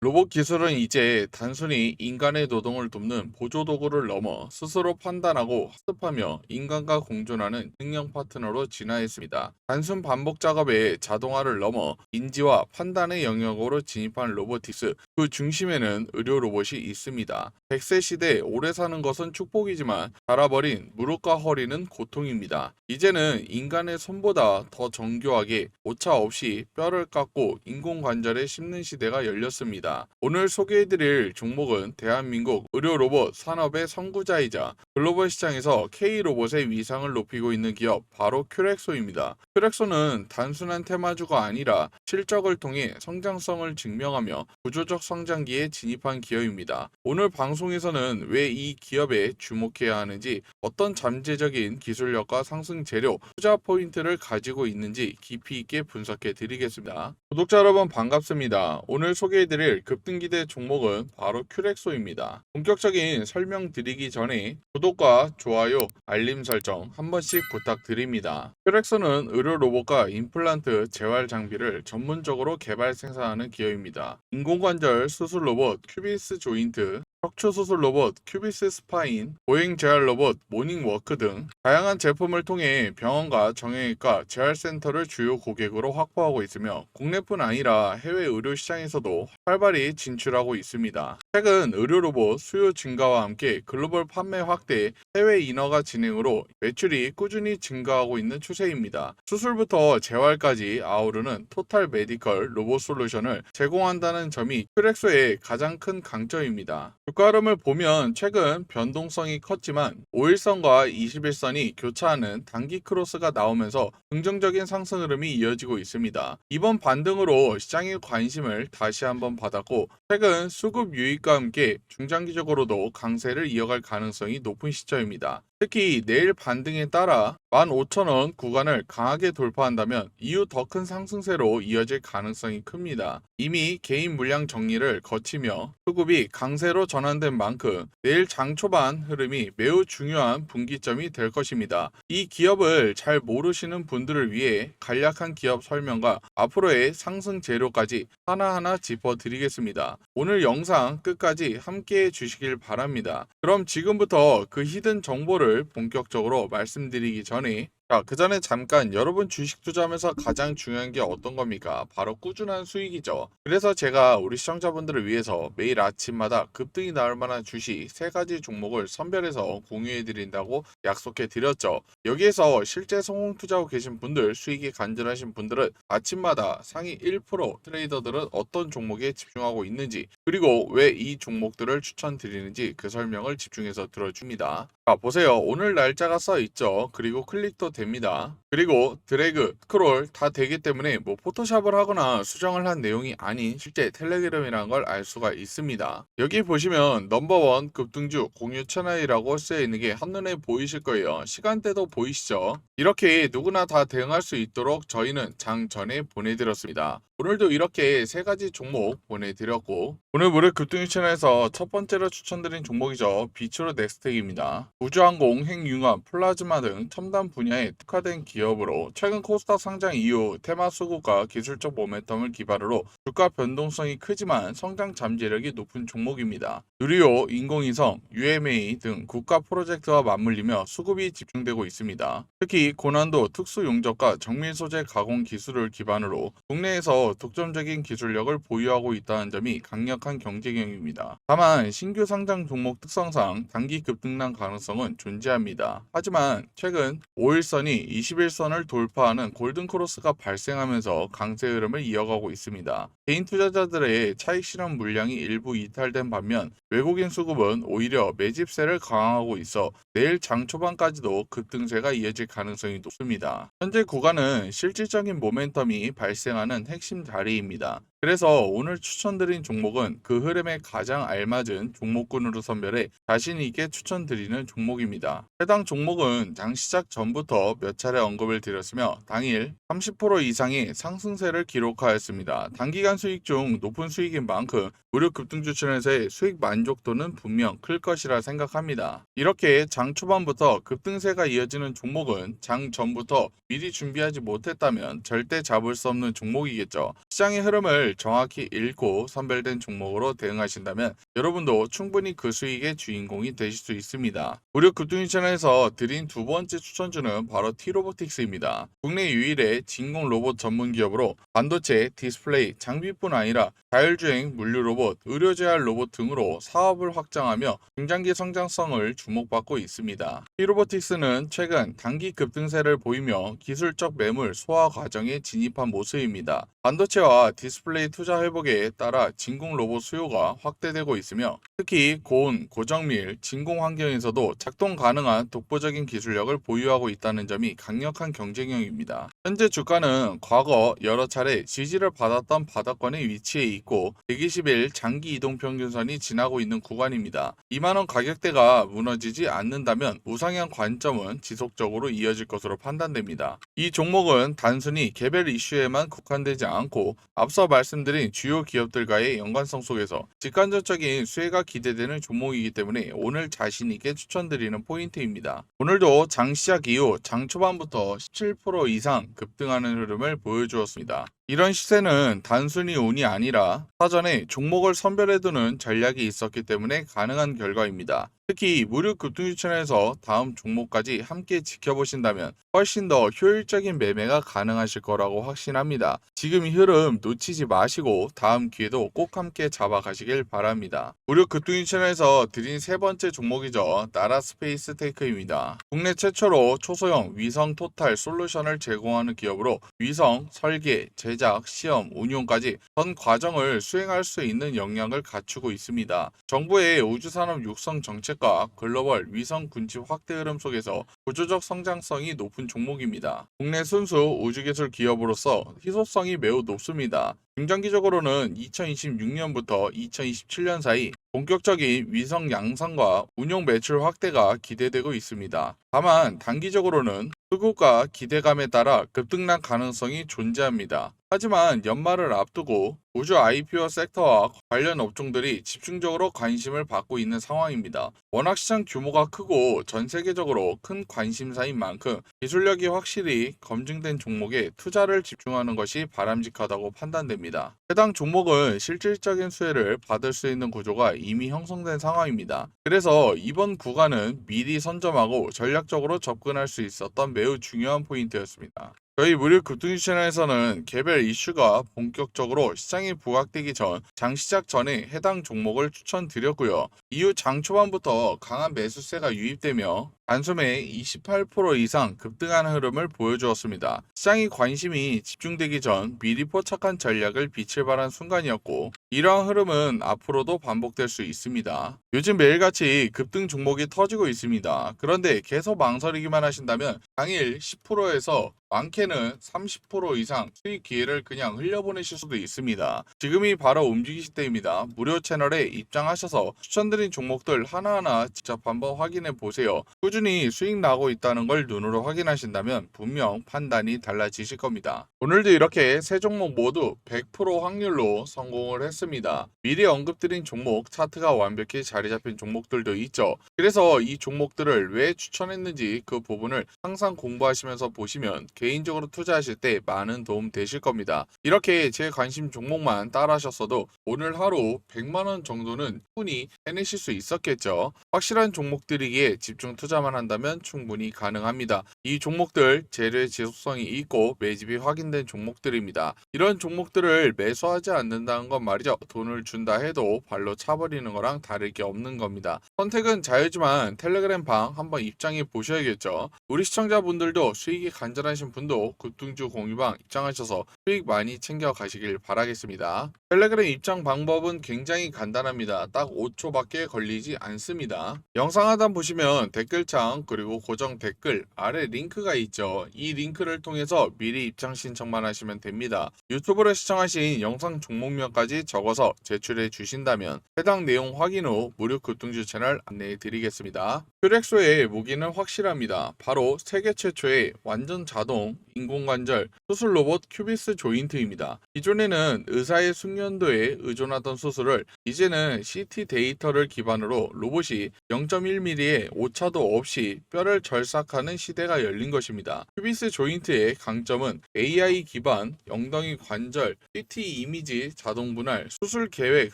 로봇 기술은 이제 단순히 인간의 노동을 돕는 보조 도구를 넘어 스스로 판단하고 학습하며 인간과 공존하는 능력 파트너로 진화했습니다. 단순 반복 작업의 자동화를 넘어 인지와 판단의 영역으로 진입한 로보틱스, 그 중심에는 의료 로봇이 있습니다. 100세 시대 오래 사는 것은 축복이지만 닳아버린 무릎과 허리는 고통입니다. 이제는 인간의 손보다 더 정교하게 오차 없이 뼈를 깎고 인공관절에 심는 시대가 열렸습니다. 오늘 소개해드릴 종목은 대한민국 의료로봇 산업의 선구자이자 글로벌 시장에서 K로봇의 위상을 높이고 있는 기업 바로 큐렉소입니다. 큐렉소는 단순한 테마주가 아니라 실적을 통해 성장성을 증명하며 구조적 성장기에 진입한 기업입니다. 오늘 방송에서는 왜 이 기업에 주목해야 하는지, 어떤 잠재적인 기술력과 상승 재료, 투자 포인트를 가지고 있는지 깊이 있게 분석해 드리겠습니다. 구독자 여러분 반갑습니다. 오늘 소개해드릴 급등기대 종목은 바로 큐렉소입니다. 본격적인 설명 드리기 전에 구독과 좋아요, 알림 설정 한 번씩 부탁드립니다. 큐렉소는 의료 로봇과 임플란트 재활 장비를 전문적으로 개발 생산하는 기업입니다. 인공관절 수술 로봇 큐비스 조인트, 척추 수술 로봇 큐비스 스파인, 보행 재활 로봇 모닝워크 등 다양한 제품을 통해 병원과 정형외과 재활센터를 주요 고객으로 확보하고 있으며 국내뿐 아니라 해외 의료 시장에서도 활발히 진출하고 있습니다. 최근 의료 로봇 수요 증가와 함께 글로벌 판매 확대, 해외 인허가 진행으로 매출이 꾸준히 증가하고 있는 추세입니다. 수술부터 재활까지 아우르는 토탈 메디컬 로봇 솔루션을 제공한다는 점이 큐렉소의 가장 큰 강점입니다. 주가 흐름을 보면 최근 변동성이 컸지만 5일선과 21선이 교차하는 단기 크로스가 나오면서 긍정적인 상승 흐름이 이어지고 있습니다. 이번 반등으로 시장의 관심을 다시 한번 받았고, 최근 수급 유입과 함께 중장기적으로도 강세를 이어갈 가능성이 높은 시점입니다. 특히 내일 반등에 따라 15,000원 구간을 강하게 돌파한다면 이후 더 큰 상승세로 이어질 가능성이 큽니다. 이미 개인 물량 정리를 거치며 수급이 강세로 전환된 만큼 내일 장 초반 흐름이 매우 중요한 분기점이 될 것입니다. 이 기업을 잘 모르시는 분들을 위해 간략한 기업 설명과 앞으로의 상승 재료까지 하나하나 짚어드리겠습니다. 오늘 영상 끝까지 함께 해주시길 바랍니다. 그럼 지금부터 그 히든 정보를 본격적으로 말씀드리기 전에, 그 전에 잠깐, 여러분 주식 투자하면서 가장 중요한 게 어떤 겁니까? 바로 꾸준한 수익이죠. 그래서 제가 우리 시청자분들을 위해서 매일 아침마다 급등이 나올 만한 주식 3가지 종목을 선별해서 공유해 드린다고 약속해 드렸죠. 여기에서 실제 성공 투자하고 계신 분들, 수익이 간절하신 분들은 아침마다 상위 1% 트레이더들은 어떤 종목에 집중하고 있는지, 그리고 왜 이 종목들을 추천드리는지 그 설명을 집중해서 들어줍니다. 보세요. 오늘 날짜가 써 있죠. 그리고 클릭도 됩니다. 그리고 드래그, 스크롤 다 되기 때문에 포토샵을 하거나 수정을 한 내용이 아닌 실제 텔레그램이라는 걸 알 수가 있습니다. 여기 보시면 넘버원 급등주 공유 채널이라고 쓰여 있는 게 한눈에 보이실 거예요. 시간대도 보이시죠? 이렇게 누구나 다 대응할 수 있도록 저희는 장 전에 보내드렸습니다. 오늘도 이렇게 3가지 종목 보내드렸고, 오늘 무료 급등유 채널에서 첫 번째로 추천드린 종목이죠. 비추로 넥스텍입니다. 우주항공, 핵융합, 플라즈마 등 첨단 분야에 특화된 기업으로 최근 코스닥 상장 이후 테마 수급과 기술적 모멘텀을 기반으로 주가 변동성이 크지만 성장 잠재력이 높은 종목입니다. 누리호, 인공위성, UMA 등 국가 프로젝트와 맞물리며 수급이 집중되고 있습니다. 특히 고난도 특수 용접과 정밀 소재 가공 기술을 기반으로 국내에서 독점적인 기술력을 보유하고 있다는 점이 강력한 경쟁력입니다. 다만 신규 상장 종목 특성상 단기 급등난 가능성은 존재합니다. 하지만 최근 5일선이 21선을 돌파하는 골든크로스가 발생하면서 강세 흐름을 이어가고 있습니다. 개인 투자자들의 차익 실현 물량이 일부 이탈된 반면 외국인 수급은 오히려 매집세를 강화하고 있어 내일 장 초반까지도 급등세가 이어질 가능성이 높습니다. 현재 구간은 실질적인 모멘텀이 발생하는 핵심 자리입니다. 그래서 오늘 추천드린 종목은 그 흐름에 가장 알맞은 종목군으로 선별해 자신 있게 추천드리는 종목입니다. 해당 종목은 장 시작 전부터 몇 차례 언급을 드렸으며 당일 30% 이상의 상승세를 기록하였습니다. 단기간 수익 중 높은 수익인 만큼 무료 급등 추천에서의 수익 만족도는 분명 클 것이라 생각합니다. 이렇게 장 초반부터 급등세가 이어지는 종목은 장 전부터 미리 준비하지 못했다면 절대 잡을 수 없는 종목이겠죠. 시장의 흐름을 시장을 정확히 읽고 선별된 종목으로 대응하신다면 여러분도 충분히 그 수익의 주인공이 되실 수 있습니다. 무료 급등 추천에서 드린 두 번째 추천주는 바로 T로보틱스입니다. 국내 유일의 진공 로봇 전문 기업으로 반도체, 디스플레이, 장비뿐 아니라 자율주행, 물류 로봇, 의료 재활 로봇 등으로 사업을 확장하며 중장기 성장성을 주목받고 있습니다. T로보틱스는 최근 단기 급등세를 보이며 기술적 매물 소화 과정에 진입한 모습입니다. 반도체와 디스플레이 투자 회복에 따라 진공 로봇 수요가 확대되고 있으며 특히 고온, 고정밀, 진공 환경에서도 작동 가능한 독보적인 기술력을 보유하고 있다는 점이 강력한 경쟁력입니다. 현재 주가는 과거 여러 차례 지지를 받았던 바닥권에 위치해 있고 120일 장기 이동 평균선이 지나고 있는 구간입니다. 2만원 가격대가 무너지지 않는다면 우상향 관점은 지속적으로 이어질 것으로 판단됩니다. 이 종목은 단순히 개별 이슈에만 국한되지 않고 앞서 말씀드린 주요 기업들과의 연관성 속에서 직간접적인 수혜가 기대되는 종목이기 때문에 오늘 자신있게 추천드리는 포인트입니다. 오늘도 장 시작 이후 장 초반부터 17% 이상 급등하는 흐름을 보여주었습니다. 이런 시세는 단순히 운이 아니라 사전에 종목을 선별해두는 전략이 있었기 때문에 가능한 결과입니다. 특히 무료 급등 추천에서 다음 종목까지 함께 지켜보신다면 훨씬 더 효율적인 매매가 가능하실 거라고 확신합니다. 지금 이 흐름 놓치지 마시고 다음 기회도 꼭 함께 잡아가시길 바랍니다. 무료 급등 추천에서 드린 세 번째 종목이죠. 나라스페이스 테크입니다. 국내 최초로 초소형 위성 토탈 솔루션을 제공하는 기업으로 위성, 설계, 제작, 시험, 운용까지 전 과정을 수행할 수 있는 역량을 갖추고 있습니다. 정부의 우주산업 육성 정책과 글로벌 위성 군집 확대 흐름 속에서 구조적 성장성이 높은 종목입니다. 국내 순수 우주기술 기업으로서 희소성이 매우 높습니다. 중장기적으로는 2026년부터 2027년 사이 본격적인 위성 양산과 운용 매출 확대가 기대되고 있습니다. 다만 단기적으로는 수급과 기대감에 따라 급등락 가능성이 존재합니다. 하지만 연말을 앞두고 우주 IPO 섹터와 관련 업종들이 집중적으로 관심을 받고 있는 상황입니다. 워낙 시장 규모가 크고 전 세계적으로 큰 관심사인 만큼 기술력이 확실히 검증된 종목에 투자를 집중하는 것이 바람직하다고 판단됩니다. 해당 종목은 실질적인 수혜를 받을 수 있는 구조가 이미 형성된 상황입니다. 그래서 이번 구간은 미리 선점하고 전략적으로 접근할 수 있었던 매우 중요한 포인트였습니다. 저희 무료 급등 추천에서는 개별 이슈가 본격적으로 시장에 부각되기 전 장 시작 전에 해당 종목을 추천드렸고요. 이후 장 초반부터 강한 매수세가 유입되며 단숨에 28% 이상 급등하는 흐름을 보여주었습니다. 시장의 관심이 집중되기 전 미리 포착한 전략을 빛을 발한 순간이었고 이러한 흐름은 앞으로도 반복될 수 있습니다. 요즘 매일같이 급등 종목이 터지고 있습니다. 그런데 계속 망설이기만 하신다면 당일 10%에서 많게는 30% 이상 수익 기회를 그냥 흘려보내실 수도 있습니다. 지금이 바로 움직이실 때입니다. 무료 채널에 입장하셔서 추천드린 종목들 하나하나 직접 한번 확인해 보세요. 꾸준히 수익 나고 있다는 걸 눈으로 확인하신다면 분명 판단이 달라지실 겁니다. 오늘도 이렇게 세 종목 모두 100% 확률로 성공을 했습니다. 미리 언급드린 종목 차트가 완벽히 자리 잡힌 종목들도 있죠. 그래서 이 종목들을 왜 추천했는지 그 부분을 항상 공부하시면서 보시면 개인적으로 투자하실 때 많은 도움 되실 겁니다. 이렇게 제 관심 종목만 따라하셨어도 오늘 하루 100만원 정도는 충분히 해내실 수 있었겠죠. 확실한 종목들이기에 집중 투자만 한다면 충분히 가능합니다. 이 종목들 재료의 지속성이 있고 매집이 확인된 종목들입니다. 이런 종목들을 매수하지 않는다는 건 말이죠. 돈을 준다 해도 발로 차버리는 거랑 다를 게 없는 겁니다. 선택은 자유지만 텔레그램 방 한번 입장해 보셔야겠죠. 우리 시청자분들도 수익이 간절하신 분도 급등주 공유방 입장하셔서 수익 많이 챙겨 가시길 바라겠습니다. 텔레그램 입장 방법은 굉장히 간단합니다. 딱 5초밖에 걸리지 않습니다. 영상 하단 보시면 댓글창 그리고 고정 댓글 아래 링크가 있죠. 이 링크를 통해서 미리 입장 신청만 하시면 됩니다. 유튜브로 시청하신 영상 종목명까지 적어서 제출해 주신다면 해당 내용 확인 후 무료 급등주 채널 안내해 드리겠습니다. 큐렉소의 무기는 확실합니다. 바로 세계 최초의 완전 자동 인공관절 수술 로봇 큐비스 조인트입니다. 기존에는 의사의 숙련도에 의존하던 수술을 이제는 CT 데이터를 기반으로 로봇이 0.1mm의 오차도 없이 뼈를 절삭하는 시대가 열린 것입니다. 큐비스 조인트의 강점은 AI 기반 엉덩이 관절, CT 이미지 자동 분할, 수술 계획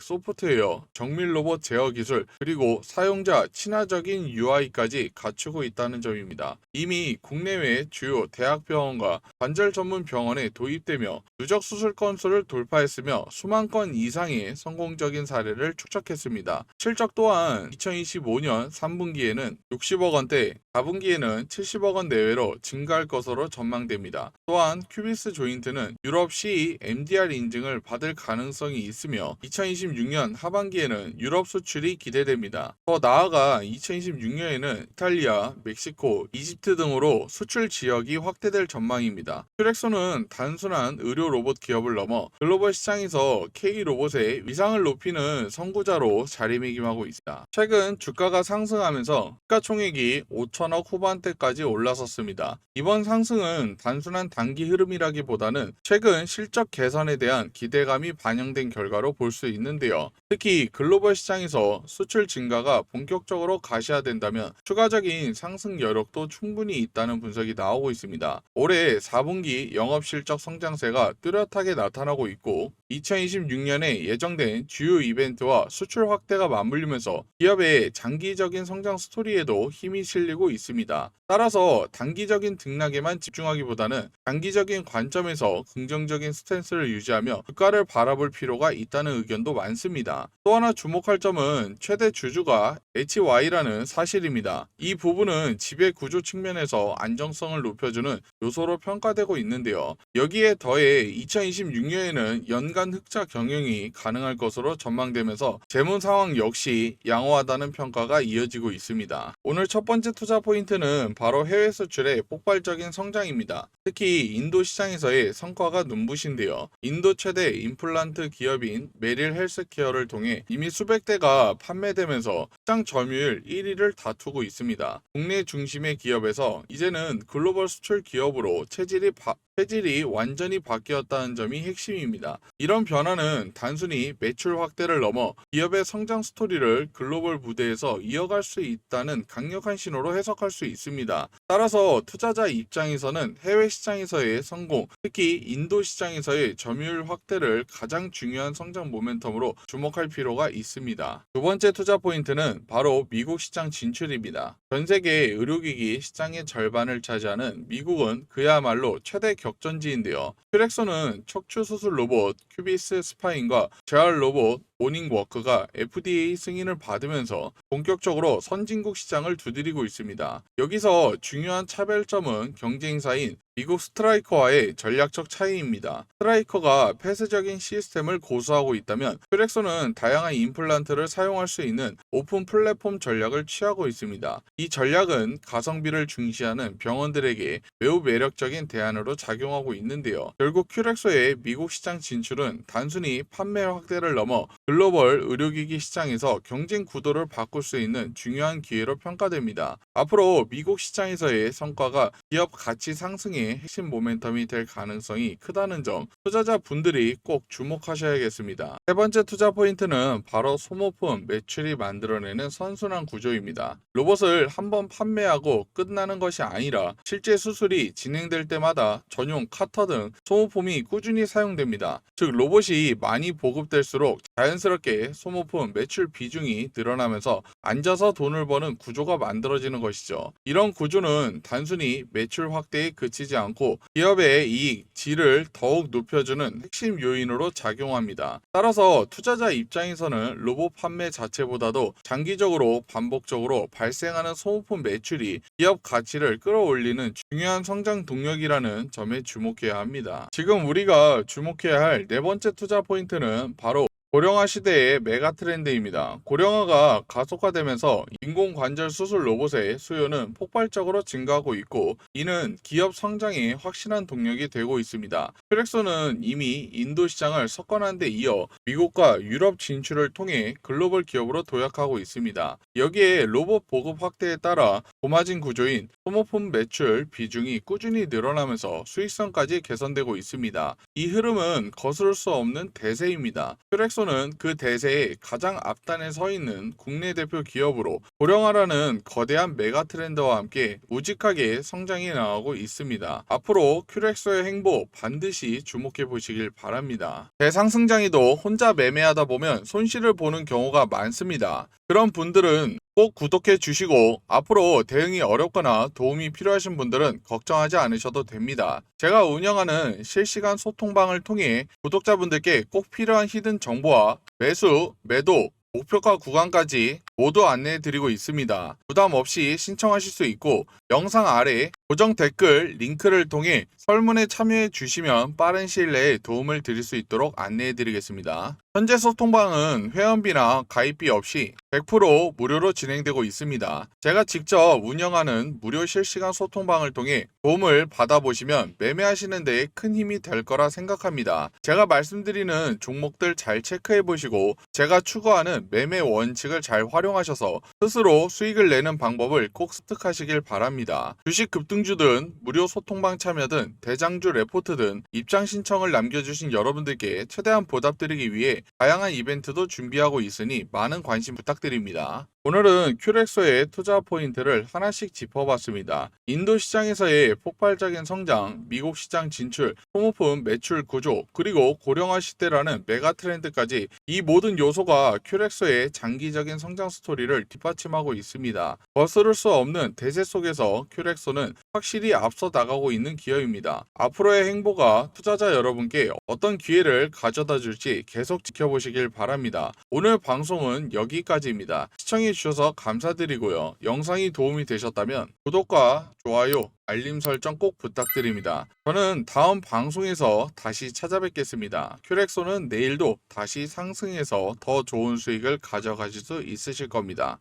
소프트웨어, 정밀 로봇 제어 기술, 그리고 사용자 친화적인 UI까지 갖추고 있다는 점입니다. 이미 국내외 주요 대학병원과 관절 전문 병원에 도입되며 누적 수술 건수를 돌파했으며 수만 건 이상의 성공적인 사례를 축적했습니다. 실적 또한 2025년 3분기에는 60억 원대, 4분기에는 70억 원 내외로 증가할 것으로 전망됩니다. 또한 큐비스 조인트는 유럽 CE MDR 인증을 받을 가능성이 있으며 2026년 하반기에는 유럽 수출이 기대됩니다. 더 나아가 2026년에는 이탈리아, 멕시코, 이집트 등으로 수출 지역이 확대될 전망입니다. 큐렉소는 단순한 의료 로봇 기업을 넘어 글로벌 시장에서 K로봇의 위상을 높이는 선구자로 자리매김하고 있습니다. 최근 주가가 상승하면서 시가총액이 5천억 후반대까지 올라섰습니다. 이번 상승은 단순한 단기 흐름이라기보다는 최근 실적 개선에 대한 기대감이 반영된 결과로 볼 수 있는데요. 특히 글로벌 시장에서 수출 증가가 본격적으로 가시화된다면 추가적인 상승 여력도 충분히 있다는 분석이 나오고 있습니다. 올해 4분기 영업실적 성장세가 뚜렷하게 나타나고 있고 2026년에 예정된 주요 이벤트와 수출 확대가 맞물리면서 기업의 장기적인 성장 스토리에도 힘이 실리고 있습니다. 따라서 단기적인 등락에만 집중하기보다는 장기적인 관점에서 긍정적인 스탠스를 유지하며 주가를 바라볼 필요가 있다는 의견도 많습니다. 또 하나 주목할 점은 최대 주주가 HY라는 사실입니다. 이 부분은 지배 구조 측면에서 안정성을 높여주는 요소로 평가되고 있는데요. 여기에 더해 2026년에는 연간 흑자 경영이 가능할 것으로 전망되면서 재무 상황 역시 양호하다는 평가가 이어지고 있습니다. 오늘 첫 번째 투자 포인트는 바로 해외 수출의 폭발적인 성장입니다. 특히 인도 시장에서의 성과가 눈부신데요. 인도 최대 임플란트 기업인 메릴 헬스케어를 통해 이미 수백 대가 판매되면서 시장 점유율 1위를 다투고 있습니다. 국내 중심의 기업에서 이제는 글로벌 수출 기업으로 체질이 완전히 바뀌었다는 점이 핵심입니다. 이런 변화는 단순히 매출 확대를 넘어 기업의 성장 스토리를 글로벌 무대에서 이어갈 수 있다는 강력한 신호로 해석할 수 있습니다. 따라서 투자자 입장에서는 해외 시장에서의 성공, 특히 인도 시장에서의 점유율 확대를 가장 중요한 성장 모멘텀으로 주목할 필요가 있습니다. 두 번째 투자 포인트는 바로 미국 시장 진출입니다. 전 세계 의료기기 시장의 절반을 차지하는 미국은 그야말로 최대 격전지인데요. 큐렉소는 척추 수술 로봇 큐비스 스파인과 재활 로봇 모닝워크가 FDA 승인을 받으면서 본격적으로 선진국 시장을 두드리고 있습니다. 여기서 중요한 차별점은 경쟁사인 미국 스트라이커와의 전략적 차이입니다. 스트라이커가 폐쇄적인 시스템을 고수하고 있다면 큐렉소는 다양한 임플란트를 사용할 수 있는 오픈 플랫폼 전략을 취하고 있습니다. 이 전략은 가성비를 중시하는 병원들에게 매우 매력적인 대안으로 작용하고 있는데요. 결국 큐렉소의 미국 시장 진출은 단순히 판매 확대를 넘어 글로벌 의료기기 시장에서 경쟁 구도를 바꿀 수 있는 중요한 기회로 평가됩니다. 앞으로 미국 시장에서의 성과가 기업 가치 상승에 핵심 모멘텀이 될 가능성이 크다는 점 투자자분들이 꼭 주목하셔야겠습니다. 세 번째 투자 포인트는 바로 소모품 매출이 만들어내는 선순환 구조입니다. 로봇을 한번 판매하고 끝나는 것이 아니라 실제 수술이 진행될 때마다 전용 카터 등 소모품이 꾸준히 사용됩니다. 즉 로봇이 많이 보급될수록 자연스럽게 소모품 매출 비중이 늘어나면서 앉아서 돈을 버는 구조가 만들어지는 것이죠. 이런 구조는 단순히 매출 확대에 그치지 않고 기업의 이익, 질을 더욱 높여주는 핵심 요인으로 작용합니다. 따라서 투자자 입장에서는 로봇 판매 자체보다도 장기적으로 반복적으로 발생하는 소모품 매출이 기업 가치를 끌어올리는 중요한 성장 동력이라는 점에 주목해야 합니다. 지금 우리가 주목해야 할 네 번째 투자 포인트는 바로 고령화 시대의 메가 트렌드입니다. 고령화가 가속화되면서 인공관절 수술 로봇의 수요는 폭발적으로 증가하고 있고 이는 기업 성장에 확실한 동력이 되고 있습니다. 큐렉소는 이미 인도 시장을 석권한 데 이어 미국과 유럽 진출을 통해 글로벌 기업으로 도약하고 있습니다. 여기에 로봇 보급 확대에 따라 고마진 구조인 소모품 매출 비중이 꾸준히 늘어나면서 수익성까지 개선되고 있습니다. 이 흐름은 거스를 수 없는 대세입니다. 큐렉소 큐렉소는 그 대세의 가장 앞단에 서 있는 국내 대표 기업으로 고령화라는 거대한 메가 트렌드와 함께 우직하게 성장해 나가고 있습니다. 앞으로 큐렉소의 행보 반드시 주목해 보시길 바랍니다. 대상승장에도 혼자 매매하다 보면 손실을 보는 경우가 많습니다. 그런 분들은 꼭 구독해 주시고 앞으로 대응이 어렵거나 도움이 필요하신 분들은 걱정하지 않으셔도 됩니다. 제가 운영하는 실시간 소통방을 통해 구독자분들께 꼭 필요한 히든 정보와 매수, 매도, 목표가 구간까지 모두 안내해 드리고 있습니다. 부담 없이 신청하실 수 있고 영상 아래 고정 댓글 링크를 통해 설문에 참여해 주시면 빠른 시일 내에 도움을 드릴 수 있도록 안내해 드리겠습니다. 현재 소통방은 회원비나 가입비 없이 100% 무료로 진행되고 있습니다. 제가 직접 운영하는 무료 실시간 소통방을 통해 도움을 받아보시면 매매하시는 데 큰 힘이 될 거라 생각합니다. 제가 말씀드리는 종목들 잘 체크해 보시고 제가 추구하는 매매 원칙을 잘 활용하셔서 스스로 수익을 내는 방법을 꼭 습득하시길 바랍니다. 주식 급등주든 무료 소통방 참여든 대장주 레포트든 입장 신청을 남겨주신 여러분들께 최대한 보답드리기 위해 다양한 이벤트도 준비하고 있으니 많은 관심 부탁드립니다. 오늘은 큐렉소의 투자 포인트를 하나씩 짚어봤습니다. 인도 시장에서의 폭발적인 성장, 미국 시장 진출, 소모품 매출 구조, 그리고 고령화 시대라는 메가 트렌드까지 이 모든 요소가 큐렉소의 장기적인 성장 스토리를 뒷받침하고 있습니다. 거스를 수 없는 대세 속에서 큐렉소는 확실히 앞서 나가고 있는 기업입니다. 앞으로의 행보가 투자자 여러분께 어떤 기회를 가져다 줄지 계속 지켜보시길 바랍니다. 오늘 방송은 여기까지입니다. 시청해 주셔서 감사드리고요. 영상이 도움이 되셨다면 구독과 좋아요, 알림 설정 꼭 부탁드립니다. 저는 다음 방송에서 다시 찾아뵙겠습니다. 큐렉소는 내일도 다시 상승해서 더 좋은 수익을 가져가실 수 있으실 겁니다.